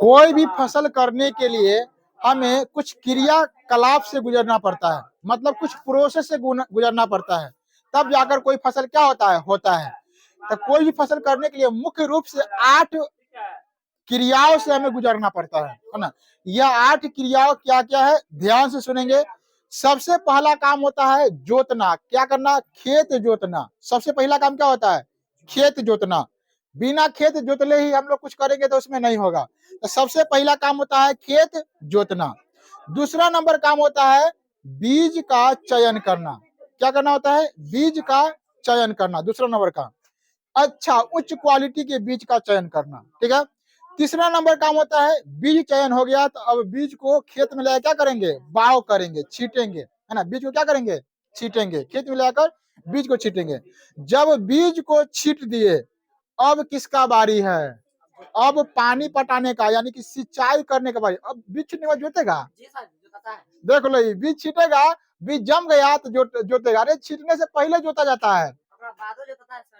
कोई भी फसल करने के लिए हमें कुछ क्रियाकलाप से गुजरना पड़ता है, मतलब कुछ प्रोसेस से गुजरना पड़ता है, तब जाकर कोई फसल क्या होता है। तो कोई भी फसल करने के लिए मुख्य रूप से 8 क्रियाओं से हमें गुजरना पड़ता है ना। यह 8 क्रियाओं क्या क्या है, ध्यान से सुनेंगे। सबसे पहला काम होता है जोतना। क्या करना? खेत जोतना। सबसे पहला काम क्या होता है? खेत जोतना। बिना खेत जोतले ही हम लोग कुछ करेंगे तो उसमें नहीं होगा। तो सबसे पहला काम होता है खेत जोतना। दूसरा नंबर काम होता है बीज का चयन करना। क्या करना होता है? बीज का चयन करना, दूसरा नंबर का। अच्छा, उच्च क्वालिटी के बीज का चयन करना, ठीक है। तीसरा नंबर काम होता है बीज चयन हो गया तो अब बीज को खेत में लाकर क्या करेंगे? बाव करेंगे, छीटेंगे, है ना। बीज को क्या करेंगे? छीटेंगे, खेत में लाकर बीज को छीटेंगे। जब बीज को छीट दिए, अब किसका बारी है? अब पानी पटाने का, यानी कि सिंचाई करने का बारी। अब बीज छीटने के बाद जोतेगा। देख लो, बीज छीटेगा, बीज जम गया तो जोतेगा। अरे छीटने से पहले जोता जाता है,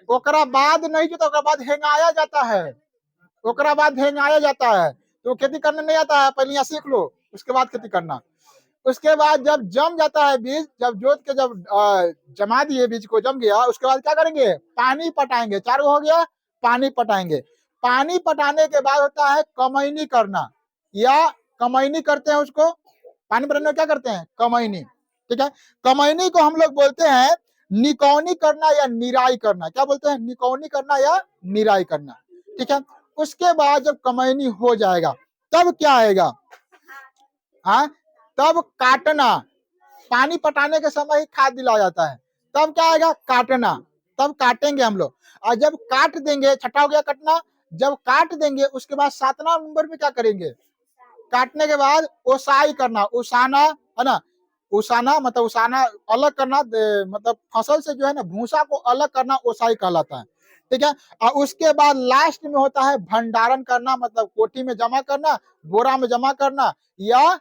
ओकरा बाद नहीं जोता, ओकरा बाद हेंगाया जाता है, ओकरा बाद हेंगाया जाता है। तो खेती करने नहीं आता है, पहले यहाँ सीख लो, उसके बाद खेती करना। उसके बाद जब जम जाता है बीज, जब जोत के जब जमा दिए बीज को, जम गया, उसके बाद क्या करेंगे? पानी पटाएंगे। चारों हो गया, पानी पटाएंगे। पानी पटाने के बाद होता है कमैनी करना, या कमैनी करते हैं उसको। पानी पटाने में क्या करते हैं? कमैनी, ठीक है। कमैनी को हम लोग बोलते हैं निकौनी करना या निराई करना। क्या बोलते हैं? निकौनी करना या निराई करना, ठीक है। उसके बाद जब कमैनी हो जाएगा, तब क्या आएगा? हाँ, तब काटना। पानी पटाने के समय ही खाद दिलाया जाता है, तब क्या आएगा? काटना। तब काटेंगे हम लोग, और जब काट देंगे, छठा हो गया कटना। जब काट देंगे उसके बाद 7वां नंबर में क्या करेंगे? काटने के बाद ओसाई करना, उसाना, है ना। उसाना मतलब उसाना अलग करना, मतलब फसल से जो है ना भूसा को अलग करना, ओसाई कहलाता है, ठीक है। और उसके बाद लास्ट में होता है भंडारण करना, मतलब कोठी में जमा करना, बोरा में जमा करना, या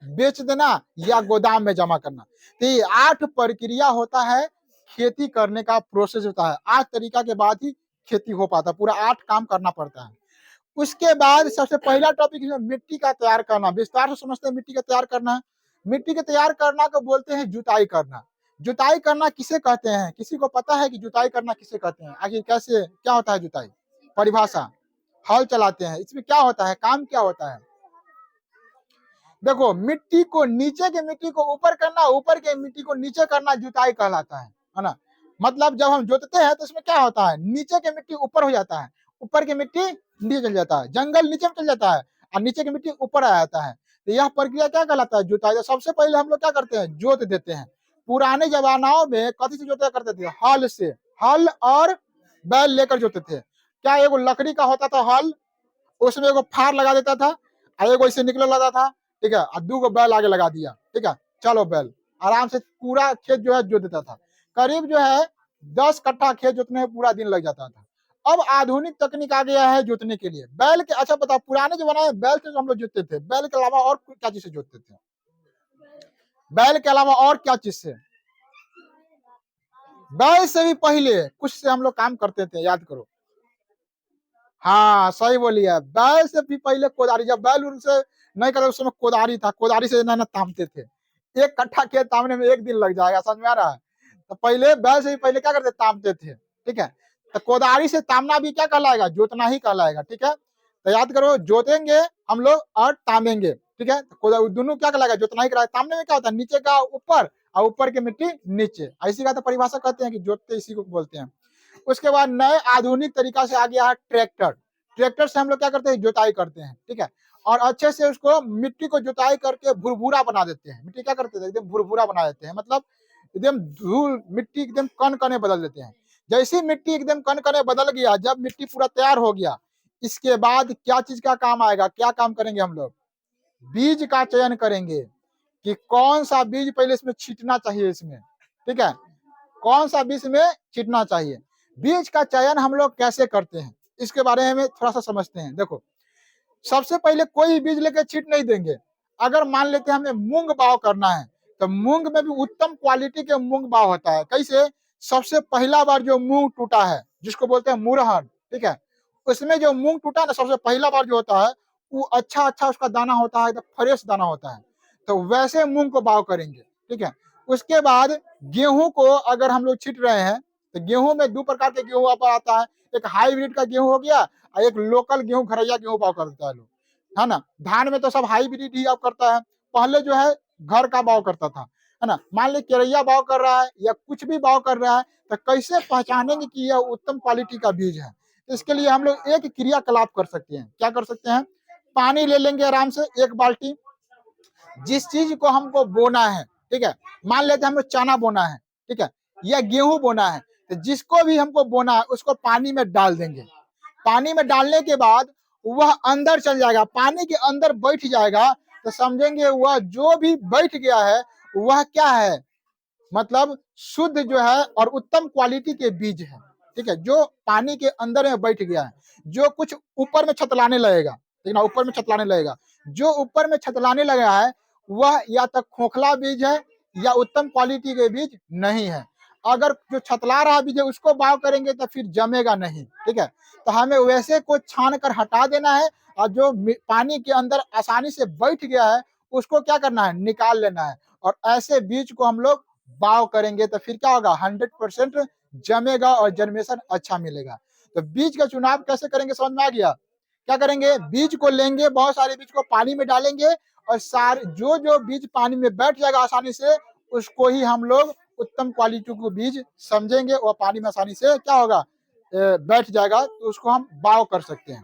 बेच देना, या गोदाम में जमा करना। तो ये 8 प्रक्रिया होता है खेती करने का, प्रोसेस होता है। 8 तरीका के बाद ही खेती हो पाता है, पूरा 8 काम करना पड़ता है। उसके बाद सबसे पहला टॉपिक है मिट्टी का तैयार करना। विस्तार से समझते हैं मिट्टी का तैयार करना। मिट्टी का तैयार करना को बोलते हैं जुताई करना। जुताई करना किसे कहते हैं? किसी को पता है कि जुताई करना किसे कहते हैं? आखिर कैसे, क्या होता है जुताई? परिभाषा। हल चलाते हैं, इसमें क्या होता है, काम क्या होता है? देखो, मिट्टी को नीचे के मिट्टी को ऊपर करना, ऊपर के मिट्टी को नीचे करना जुताई कहलाता है ना। मतलब जब हम जोतते हैं तो इसमें क्या होता है? नीचे के मिट्टी ऊपर हो जाता है, ऊपर की मिट्टी नीचे चल जाता है, जंगल नीचे में चल जाता है, और नीचे की मिट्टी ऊपर आ जाता है। तो यह प्रक्रिया क्या कहलाता है? जुताई। तो सबसे पहले हम लोग क्या करते हैं? जोत देते हैं। पुराने जमानाओं में कथी से जोता करते थे? हल से। हल और बैल लेकर जोतते थे। क्या एगो लकड़ी का होता था हल, उसमें एगो फार लगा देता था, और एगो ऐसे निकल लगा था, ठीक है, और 2 बैल आगे लगा दिया, ठीक है, चलो बैल आराम से पूरा खेत जो है जोत देता था। करीब जो है 10 कट्ठा खेत जोतने में पूरा दिन लग जाता था। अब आधुनिक तकनीक आ गया है जोतने के लिए बैल के। अच्छा बताओ, पुराने जमाने में बैल से हम लोग जोतते थे, बैल के अलावा और क्या चीज से जोतते थे? बैल के अलावा और क्या चीज से? बैल से भी पहले कुछ से हम लोग काम करते थे, याद करो। हाँ, सही बोलिए। बैल से भी पहले कोदारी, जब बैल उनसे नहीं करते उस समय कोदारी था, कोदारी से ना तामते थे। 1 कट्ठा खेत तामने में 1 दिन लग जाएगा, समझ में आ रहा है? तो पहले बैल से भी पहले क्या करते? तामते थे, ठीक है। तो कोदारी से तामना भी क्या कहलाएगा? जोतना ही कहलाएगा, ठीक है। तो याद करो, जोतेंगे हम लोग और तामेंगे, ठीक है। तो दोनों क्या कहलाएगा? जोतना ही कहलाएगा। तामने में क्या होता है? नीचे का ऊपर और ऊपर की मिट्टी नीचे, ऐसी का तो परिभाषा कहते हैं कि जोतते इसी को बोलते हैं। उसके बाद नए आधुनिक तरीका से आ गया है ट्रैक्टर। ट्रैक्टर से हम लोग क्या करते हैं? जुताई करते हैं, ठीक है। और अच्छे से उसको मिट्टी को जुताई करके भुरभुरा बना देते हैं। मिट्टी क्या करते हैं? एकदम भुरभुरा बना देते हैं, मतलब एकदम धूल मिट्टी एकदम कण कने बदल देते हैं। जैसी मिट्टी एकदम कण कने बदल गया, जब मिट्टी पूरा तैयार हो गया, इसके बाद क्या चीज का काम आएगा? क्या काम करेंगे हम लोग? बीज का चयन करेंगे कि कौन सा बीज पहले इसमें छीटना चाहिए, इसमें, ठीक है, कौन सा बीज में छीटना चाहिए। बीज का चयन हम लोग कैसे करते हैं, इसके बारे में थोड़ा सा समझते हैं। देखो, सबसे पहले कोई बीज लेकर छीट नहीं देंगे। अगर मान लेते हैं हमें मूंग बाव करना है, तो मूंग में भी उत्तम क्वालिटी के मूंग बाव होता है। कैसे? सबसे पहला बार जो मूंग टूटा है, जिसको बोलते हैं मुरहन, ठीक है, उसमें जो मूंग टूटा ना सबसे पहला बार जो होता है, वो अच्छा अच्छा उसका दाना होता है, तो फ्रेश दाना होता है। तो वैसे मूंग को बाव करेंगे, ठीक है। उसके बाद गेहूं को अगर हम लोग छीट रहे हैं, तो गेहूं में दो प्रकार के गेहूं आता है, एक हाईब्रिड का गेहूं हो गया और एक लोकल गेहूं, घरैया गेहूं बाव करता है लोग, है ना। धान में तो सब हाईब्रिड ही अब करता है, पहले जो है घर का बाव करता था, है ना। मान ली केरैया बाव कर रहा है या कुछ भी बाव कर रहा है, तो कैसे पहचानेंगे कि यह उत्तम क्वालिटी का बीज है। इसके लिए हम लोग एक क्रियाकलाप कर सकते हैं। क्या कर सकते हैं? पानी ले लेंगे आराम से 1 बाल्टी, जिस चीज को हमको बोना है, ठीक है, मान लेते हैं हमें चना बोना है, ठीक है, या गेहूं बोना है, तो जिसको भी हमको बोना है उसको पानी में डाल देंगे। पानी में डालने के बाद वह अंदर चल जाएगा, पानी के अंदर बैठ जाएगा, तो समझेंगे वह जो भी बैठ गया है वह क्या है, मतलब शुद्ध जो है और उत्तम क्वालिटी के बीज है, ठीक है, जो पानी के अंदर में बैठ गया है। जो कुछ ऊपर में छतलाने लगेगा, ठीक ना, ऊपर में छतलाने लगेगा, जो ऊपर में छतलाने लगा है वह या तो खोखला बीज है या उत्तम क्वालिटी के बीज नहीं है। अगर जो छतला रहा बीज है उसको बाव करेंगे तो फिर जमेगा नहीं, ठीक है। तो हमें वैसे को छान कर हटा देना है, और जो पानी के अंदर आसानी से बैठ गया है उसको क्या करना है, निकाल लेना है। और ऐसे बीज को हम लोग बाव करेंगे तो फिर क्या होगा, 100% जमेगा और जर्मेशन अच्छा मिलेगा। तो बीज का चुनाव कैसे करेंगे समझ में आ गया। क्या करेंगे, बीज को लेंगे, बहुत सारे बीज को पानी में डालेंगे, और सारे जो जो बीज पानी में बैठ जाएगा आसानी से उसको ही हम लोग उत्तम क्वालिटी को बीज समझेंगे, और पानी में आसानी से क्या होगा, बैठ जाएगा, तो उसको हम बाव कर सकते हैं।